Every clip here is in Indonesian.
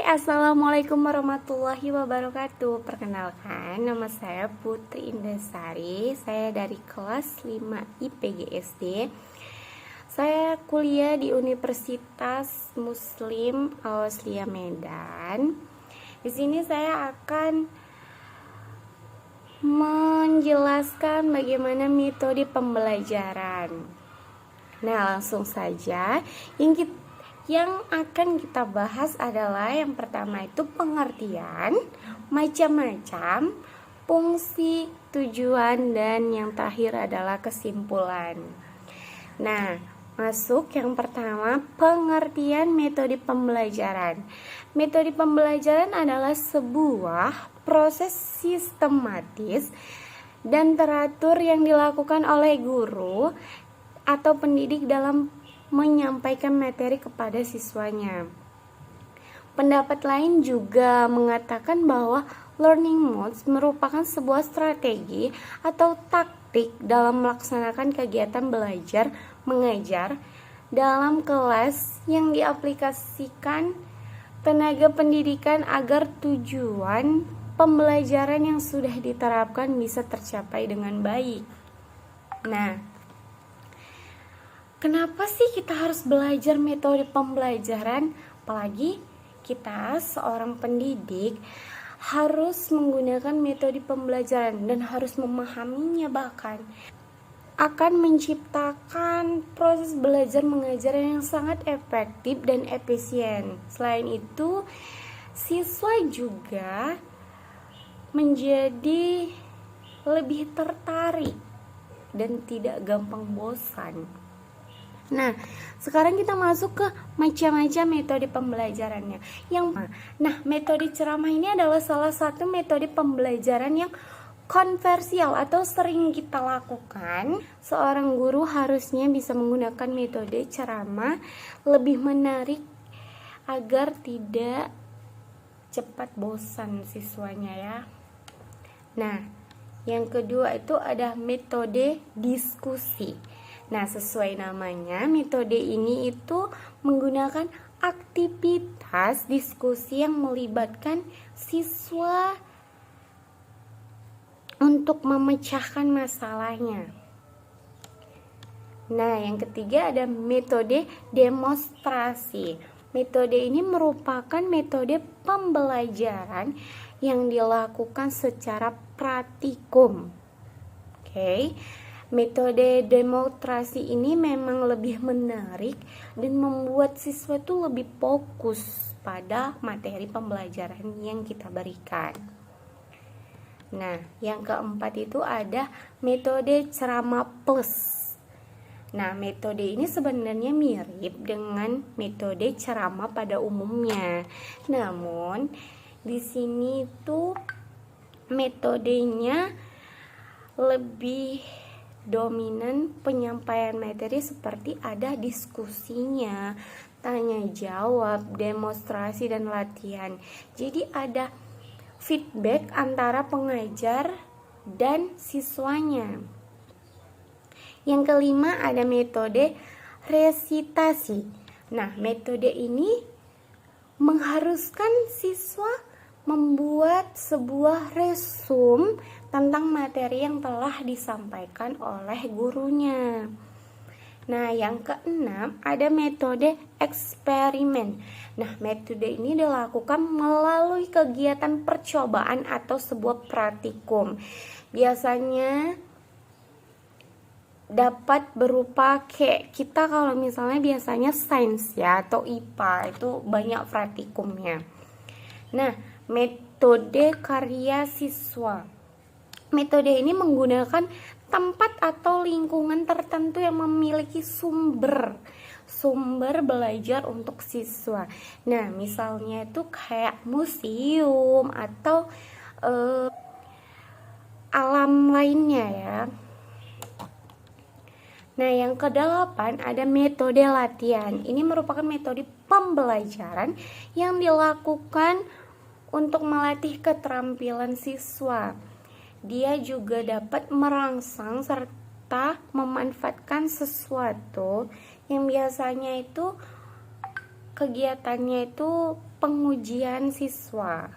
Assalamualaikum warahmatullahi wabarakatuh. Perkenalkan, nama saya Putri Indasari. Saya dari kelas 5 IPGSD. Saya kuliah di Universitas Muslim Al-Wasliyah Medan. Di sini saya akan menjelaskan bagaimana metode pembelajaran. Nah, langsung saja yang akan kita bahas adalah yang pertama itu pengertian, macam-macam, fungsi, tujuan, dan yang terakhir adalah kesimpulan. Nah, masuk yang pertama, pengertian metode pembelajaran. Metode pembelajaran adalah sebuah proses sistematis dan teratur yang dilakukan oleh guru atau pendidik dalam menyampaikan materi kepada siswanya. Pendapat lain juga mengatakan bahwa learning modes merupakan sebuah strategi atau taktik dalam melaksanakan kegiatan belajar mengajar dalam kelas yang diaplikasikan tenaga pendidikan agar tujuan pembelajaran yang sudah diterapkan bisa tercapai dengan baik. Nah, kenapa sih kita harus belajar metode pembelajaran? Apalagi kita seorang pendidik harus menggunakan metode pembelajaran dan harus memahaminya, bahkan akan menciptakan proses belajar mengajar yang sangat efektif dan efisien. Selain itu, siswa juga menjadi lebih tertarik dan tidak gampang bosan. Nah, sekarang kita masuk ke macam-macam metode pembelajarannya. Metode ceramah ini adalah salah satu metode pembelajaran yang kontroversial atau sering kita lakukan. Seorang guru harusnya bisa menggunakan metode ceramah lebih menarik agar tidak cepat bosan siswanya ya. Nah, yang kedua itu ada metode diskusi. Nah, sesuai namanya, metode ini itu menggunakan aktivitas diskusi yang melibatkan siswa untuk memecahkan masalahnya. Nah, yang ketiga ada metode demonstrasi. Metode ini merupakan metode pembelajaran yang dilakukan secara praktikum. Oke. Metode demonstrasi ini memang lebih menarik dan membuat siswa itu lebih fokus pada materi pembelajaran yang kita berikan. Nah, yang keempat itu ada metode ceramah plus. Nah, metode ini sebenarnya mirip dengan metode ceramah pada umumnya. Namun, di sini tuh metodenya lebih dominan penyampaian materi seperti ada diskusinya, tanya jawab, demonstrasi, dan latihan. Jadi ada feedback antara pengajar dan siswanya. Yang kelima ada metode resitasi. Nah, metode ini mengharuskan siswa membuat sebuah resume tentang materi yang telah disampaikan oleh gurunya. Nah, yang keenam ada metode eksperimen. Nah, metode ini dilakukan melalui kegiatan percobaan atau sebuah praktikum. Biasanya dapat berupa kayak kita kalau misalnya biasanya sains ya atau IPA itu banyak praktikumnya. Nah, metode karya siswa. Metode ini menggunakan tempat atau lingkungan tertentu yang memiliki sumber belajar untuk siswa. Nah, misalnya itu kayak museum atau alam lainnya ya. Nah, yang kedelapan ada metode latihan. Ini merupakan metode pembelajaran yang dilakukan untuk melatih keterampilan siswa. Dia juga dapat merangsang serta memanfaatkan sesuatu yang biasanya itu kegiatannya itu pengujian siswa.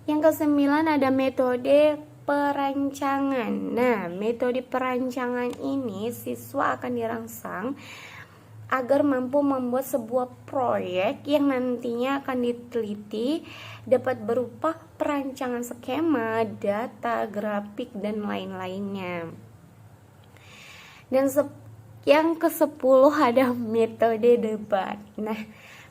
Yang kesembilan ada metode perancangan. Nah, metode perancangan ini siswa akan dirangsang agar mampu membuat sebuah proyek yang nantinya akan diteliti, dapat berupa perancangan skema, data, grafik, dan lain-lainnya. Dan yang ke-10 ada metode debat. Nah,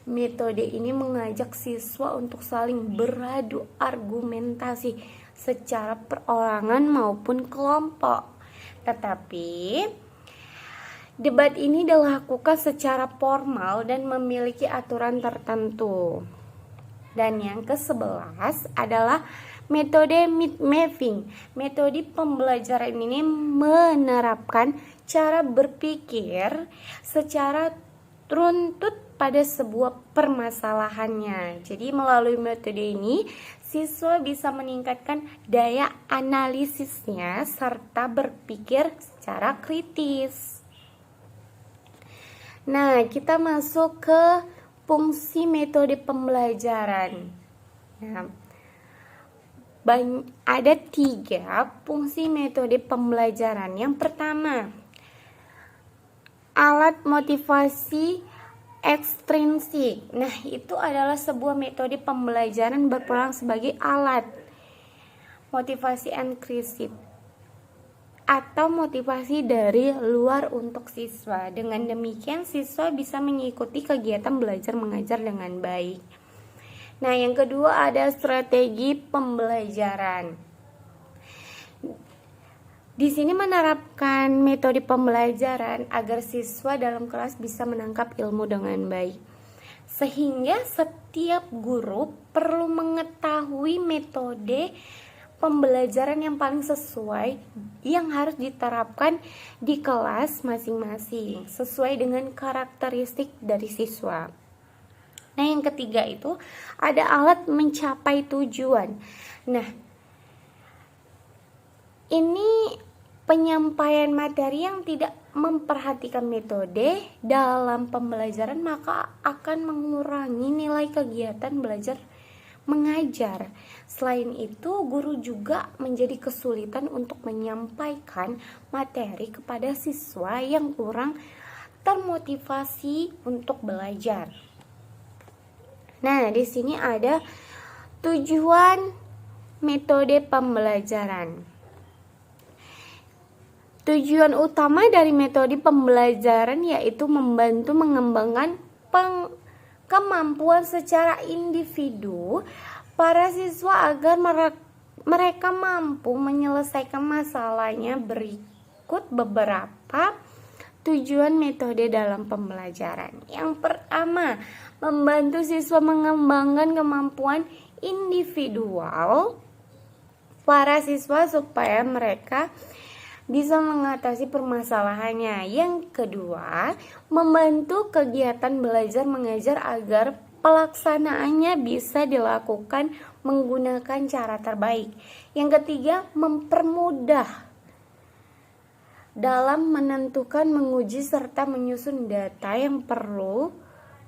metode ini mengajak siswa untuk saling beradu argumentasi secara perorangan maupun kelompok. Tetapi debat ini dilakukan secara formal dan memiliki aturan tertentu. Dan yang ke-11 adalah metode mapping. Metode pembelajaran ini menerapkan cara berpikir secara runtut pada sebuah permasalahannya. Jadi melalui metode ini siswa bisa meningkatkan daya analisisnya serta berpikir secara kritis. Nah, kita masuk ke fungsi metode pembelajaran. Nah, ada 3 fungsi metode pembelajaran. Yang pertama, alat motivasi ekstrinsik. Nah, itu adalah sebuah metode pembelajaran berperan sebagai alat motivasi intrinsik atau motivasi dari luar untuk siswa. Dengan demikian siswa bisa mengikuti kegiatan belajar mengajar dengan baik. Nah, yang kedua ada strategi pembelajaran. Di sini menerapkan metode pembelajaran agar siswa dalam kelas bisa menangkap ilmu dengan baik. Sehingga setiap guru perlu mengetahui metode pembelajaran yang paling sesuai yang harus diterapkan di kelas masing-masing sesuai dengan karakteristik dari siswa. Nah, yang ketiga itu ada alat mencapai tujuan. Nah, ini penyampaian materi yang tidak memperhatikan metode dalam pembelajaran maka akan mengurangi nilai kegiatan belajar mengajar. Selain itu, guru juga menjadi kesulitan untuk menyampaikan materi kepada siswa yang kurang termotivasi untuk belajar. Nah, di sini ada tujuan metode pembelajaran. Tujuan utama dari metode pembelajaran yaitu membantu mengembangkan kemampuan secara individu para siswa agar mereka mampu menyelesaikan masalahnya. Berikut beberapa tujuan metode dalam pembelajaran. Yang pertama, membantu siswa mengembangkan kemampuan individual para siswa supaya mereka bisa mengatasi permasalahannya. Yang kedua, membantu kegiatan belajar mengajar agar pelaksanaannya bisa dilakukan menggunakan cara terbaik. Yang ketiga, mempermudah dalam menentukan, menguji, serta menyusun data yang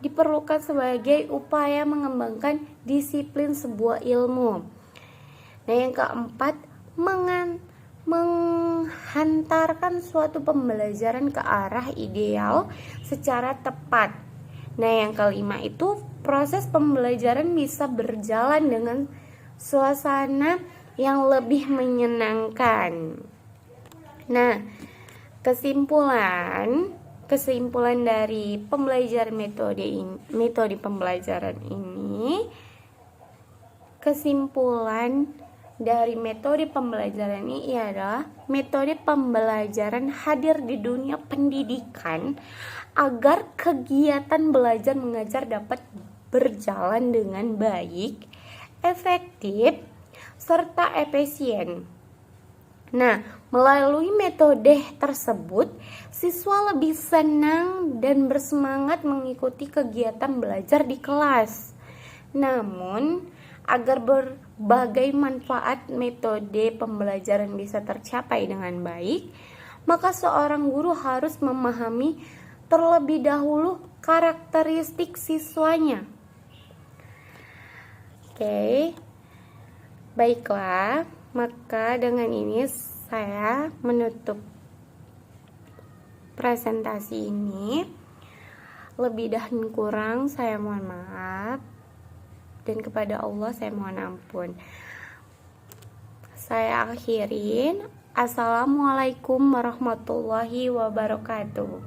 diperlukan sebagai upaya mengembangkan disiplin sebuah ilmu. Nah, yang keempat, menghantarkan suatu pembelajaran ke arah ideal secara tepat. Nah, yang kelima itu proses pembelajaran bisa berjalan dengan suasana yang lebih menyenangkan. Nah, kesimpulan dari pembelajaran metode pembelajaran ini, kesimpulan dari metode pembelajaran ini adalah metode pembelajaran hadir di dunia pendidikan agar kegiatan belajar mengajar dapat berjalan dengan baik, efektif, serta efisien. Nah, melalui metode tersebut, siswa lebih senang dan bersemangat mengikuti kegiatan belajar di kelas. Namun, agar berbagai manfaat metode pembelajaran bisa tercapai dengan baik, maka seorang guru harus memahami terlebih dahulu karakteristik siswanya. Oke, baiklah, maka dengan ini saya menutup presentasi ini. Lebih dan kurang saya mohon maaf, dan kepada Allah saya mohon ampun. Saya akhirin. Assalamualaikum warahmatullahi wabarakatuh.